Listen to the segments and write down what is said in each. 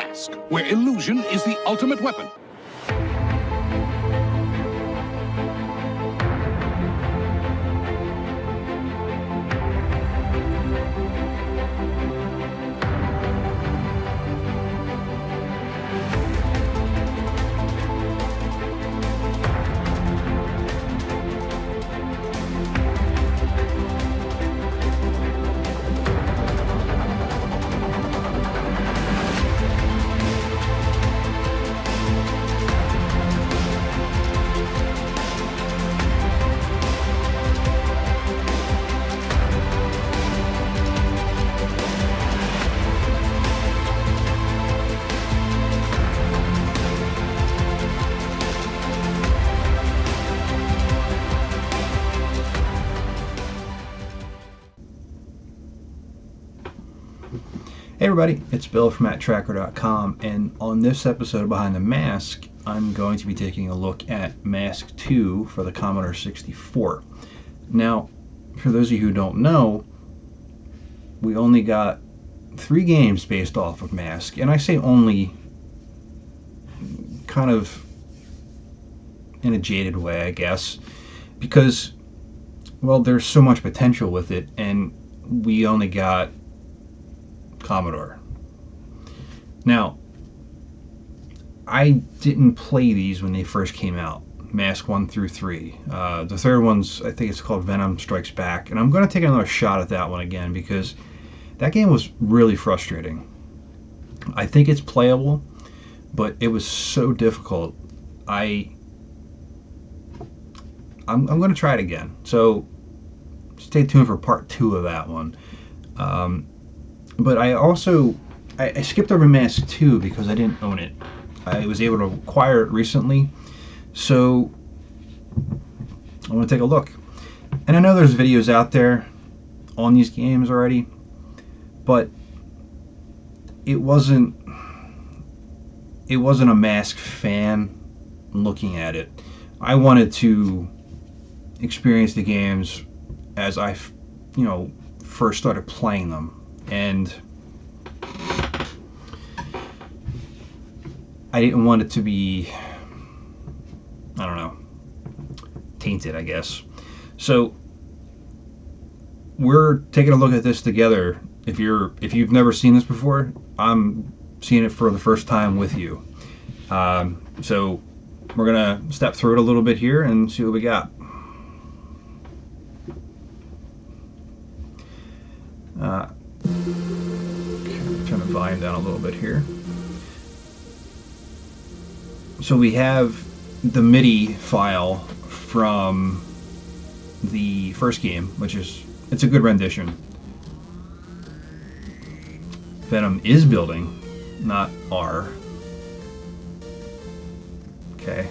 M.A.S.K, where illusion is the ultimate weapon. Hey everybody, it's Bill from Matt-Trakker.com, and on this episode of Behind the Mask, I'm going to be taking a look at M.A.S.K 2 for the Commodore 64. Now, for those of you who don't know, we only got 3 games based off of M.A.S.K, and I say only kind of in a jaded way, I guess, because, well, there's so much potential with it, and we only got Commodore. Now, I didn't play these when they first came out, M.A.S.K 1 through 3. The third one's, I think it's called Venom Strikes Back, and I'm going to take another shot at that one again because that game was really frustrating. I think it's playable, but it was so difficult. I'm going to try it again, so stay tuned for part 2 of that one. But I skipped over M.A.S.K 2 because I didn't own it. I was able to acquire it recently, so I want to take a look. And I know there's videos out there on these games already, but it wasn't a M.A.S.K fan looking at it. I wanted to experience the games as I, first started playing them. And I didn't want it to be, tainted, I guess. So we're taking a look at this together. If you've never seen this before, I'm seeing it for the first time with you. So we're gonna step through it a little bit here and see what we got. Turn the volume down a little bit here. So we have the MIDI file from the first game, it's a good rendition. Venom is building, not R. Okay.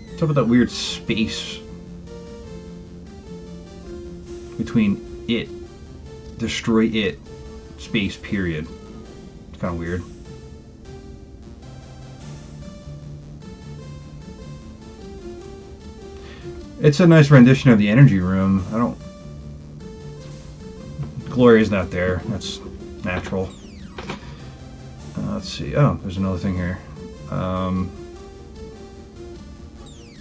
What's up with that weird space between it, destroy it, space, period? It's kind of weird. It's a nice rendition of the energy room. Gloria's not there. That's natural. Let's see. Oh, there's another thing here.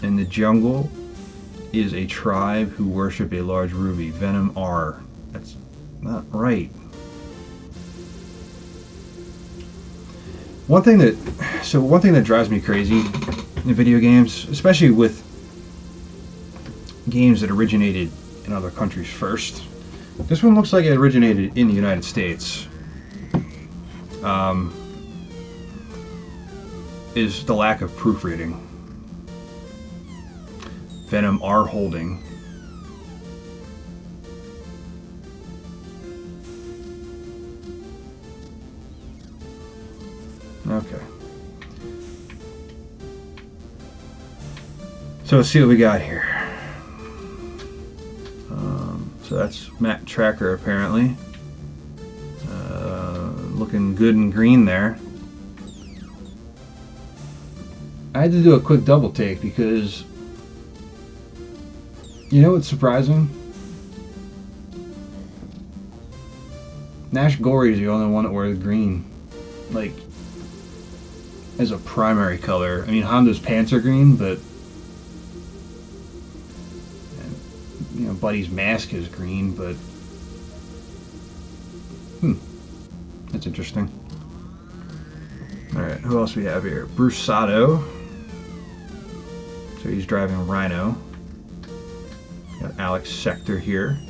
In the jungle is a tribe who worship a large ruby. Venom R. That's not right. One thing that drives me crazy in video games, especially with games that originated in other countries first. This one looks like it originated in the United States. Is the lack of proofreading. Venom R holding. Okay. So let's see what we got here. So that's Matt-Trakker apparently. Looking good and green there. I had to do a quick double take because you know what's surprising? Nash Gory is the only one that wears green, like, as a primary color. I mean, Honda's pants are green, but you know, Buddy's mask is green, but that's interesting. All right, who else we have here? Bruce Sato. So he's driving Rhino. Got Alex Sector here.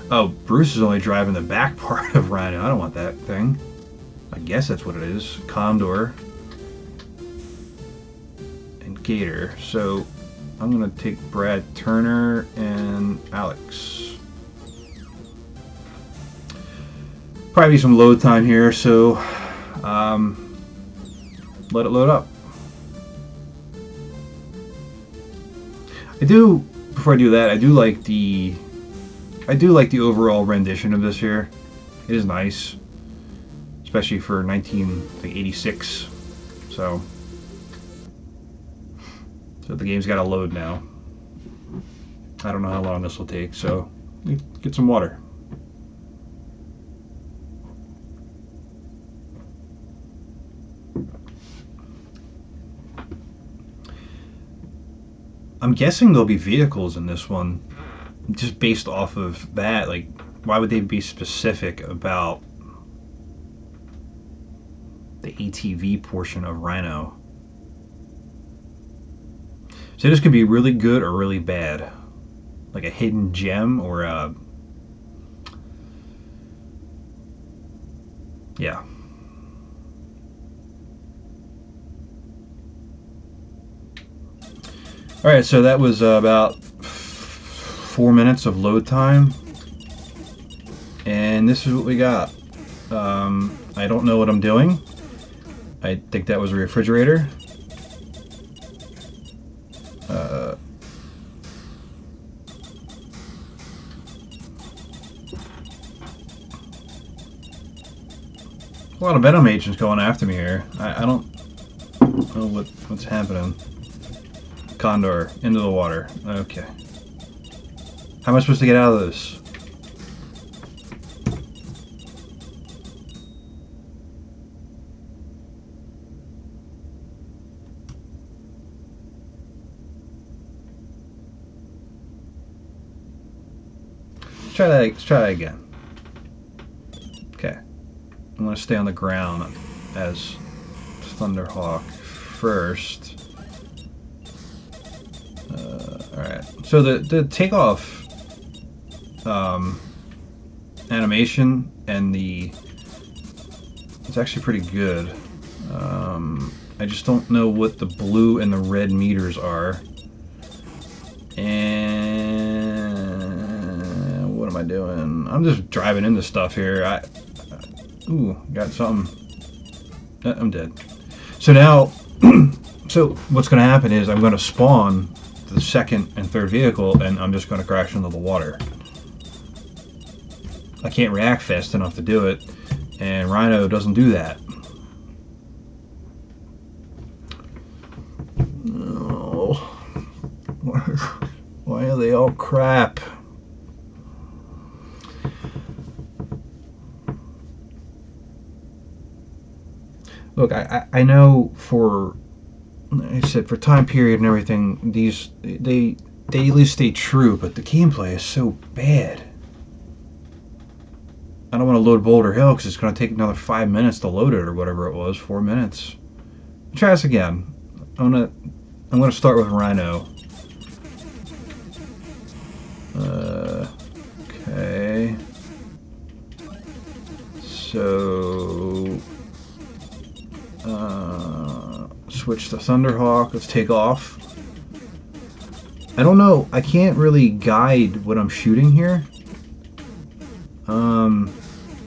Oh, Bruce is only driving the back part of Rhino. I don't want that thing. I guess that's what it is. Condor and Gator. So I'm gonna take Brad Turner and Alex. Probably some load time here, so let it load up. Before I do that, I do like the overall rendition of this here. It is nice, especially for 1986. So the game's got to load now. I don't know how long this will take, so get some water. I'm guessing there'll be vehicles in this one, just based off of that. Like, why would they be specific about the ATV portion of Rhino? So this could be really good or really bad, like a hidden gem or a yeah. Alright, so that was about 4 minutes of load time, and this is what we got. I don't know what I'm doing. I think that was a refrigerator. A lot of Venom agents going after me here. I don't know what's happening. Condor, into the water. Okay. How am I supposed to get out of this? Let's try that again. Okay. I'm going to stay on the ground as Thunderhawk first. Alright, so the takeoff animation and it's actually pretty good. I just don't know what the blue and the red meters are. And what am I doing? I'm just driving into stuff here. Ooh, got something. I'm dead. So now, so what's going to happen is I'm going to spawn the second and third vehicle, and I'm just going to crash into the water. I can't react fast enough to do it, and Rhino doesn't do that. Oh, why are they all crap? Look, I know for, like I said, for time period and everything, they at least stay true, but the gameplay is so bad. I don't want to load Boulder Hill because it's going to take another 5 minutes to load it, or whatever it was, 4 minutes. Try this again. I'm gonna start with Rhino. Okay. So switch to Thunderhawk. Let's take off. I don't know. I can't really guide what I'm shooting here.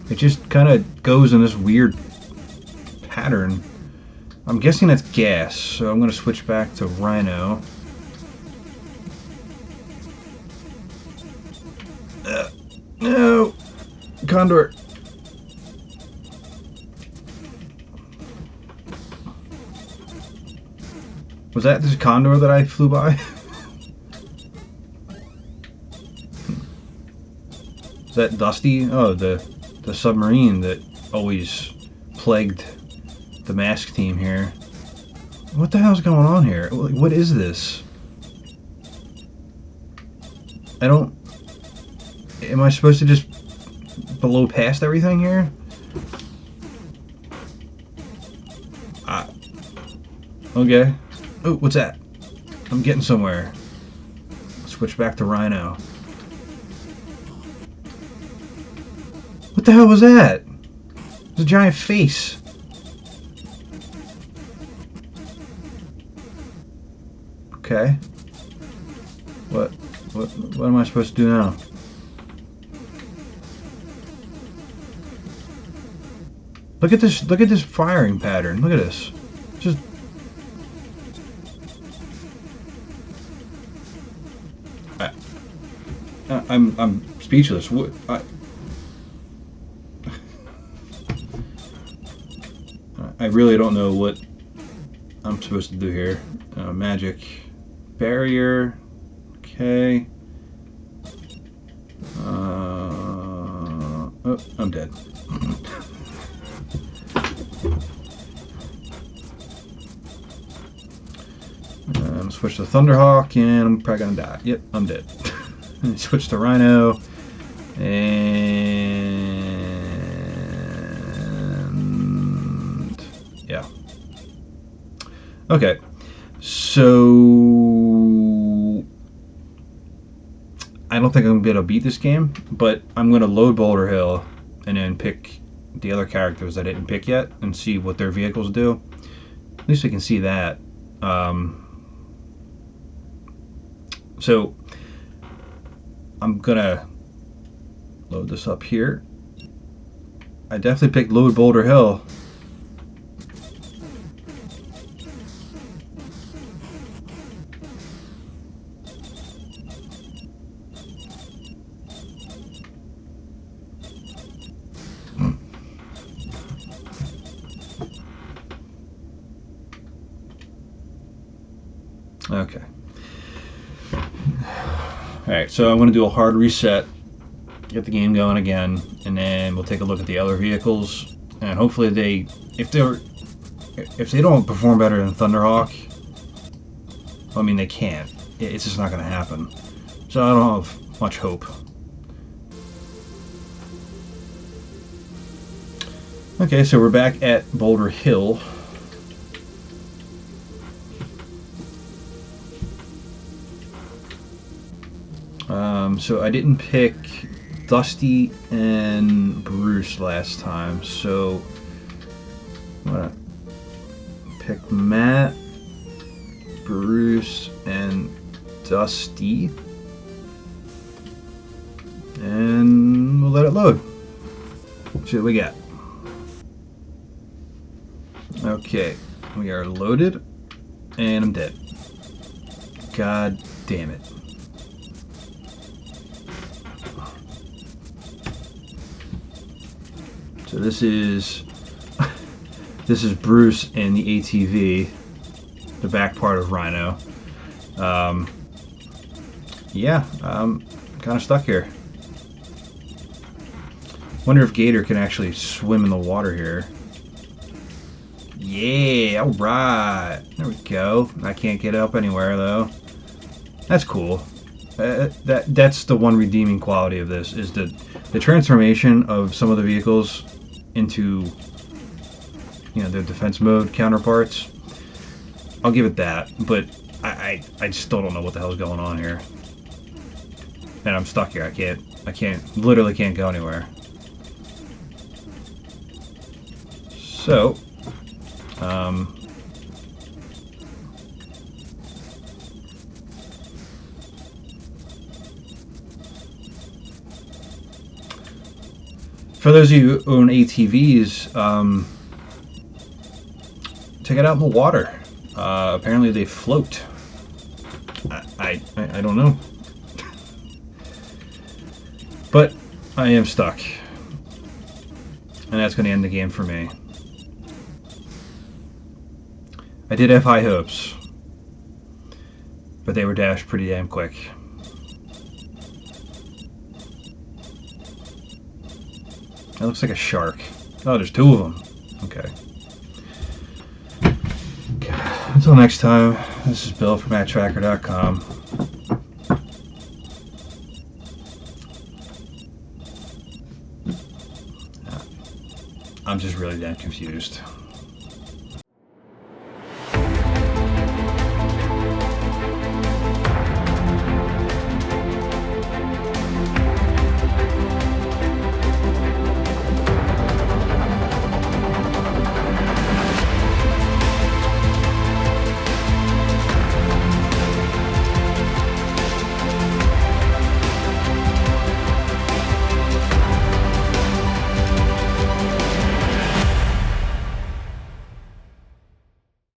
It just kind of goes in this weird pattern. I'm guessing that's gas, so I'm going to switch back to Rhino. No! Condor! Was that this Condor that I flew by? Is that Dusty? Oh, the submarine that always plagued the M.A.S.K team here. What the hell's going on here? What is this? I don't... Am I supposed to just blow past everything here? Okay. Oh, what's that? I'm getting somewhere. Switch back to Rhino. What the hell was that? It's a giant face. Okay. What am I supposed to do now? Look at this firing pattern. Look at this. Just I'm speechless. What I really don't know what I'm supposed to do here. Magic barrier. Okay. Oh, I'm dead. Switch to Thunderhawk, and I'm probably gonna die. Yep, I'm dead. Switch to Rhino, and yeah. Okay, so I don't think I'm gonna be able to beat this game, but I'm gonna load Boulder Hill and then pick the other characters I didn't pick yet and see what their vehicles do. At least we can see that. So I'm gonna load this up here. I definitely picked load Boulder Hill. Okay. Alright, so I'm going to do a hard reset, get the game going again, and then we'll take a look at the other vehicles, and hopefully if they don't perform better than Thunderhawk, I mean they can't. It's just not going to happen. So I don't have much hope. Okay, so we're back at Boulder Hill. So I didn't pick Dusty and Bruce last time, so I'm gonna pick Matt, Bruce, and Dusty, and we'll let it load. See what we got. Okay, we are loaded, and I'm dead. God damn it. So this is Bruce and the ATV, the back part of Rhino. Yeah, I'm kind of stuck here. Wonder if Gator can actually swim in the water here. Yeah, all right. There we go. I can't get up anywhere though. That's cool. That's the one redeeming quality of this, is the transformation of some of the vehicles into, you know, their defense mode counterparts. I'll give it that, but I still don't know what the hell's going on here, and I'm stuck here. I literally can't go anywhere. So for those of you who own ATVs, check it out in the water. Apparently they float. I don't know. But I am stuck. And that's going to end the game for me. I did have high hopes, but they were dashed pretty damn quick. That looks like a shark. Oh, there's two of them. Okay. Until next time, this is Bill from Matt-Trakker.com. I'm just really damn confused.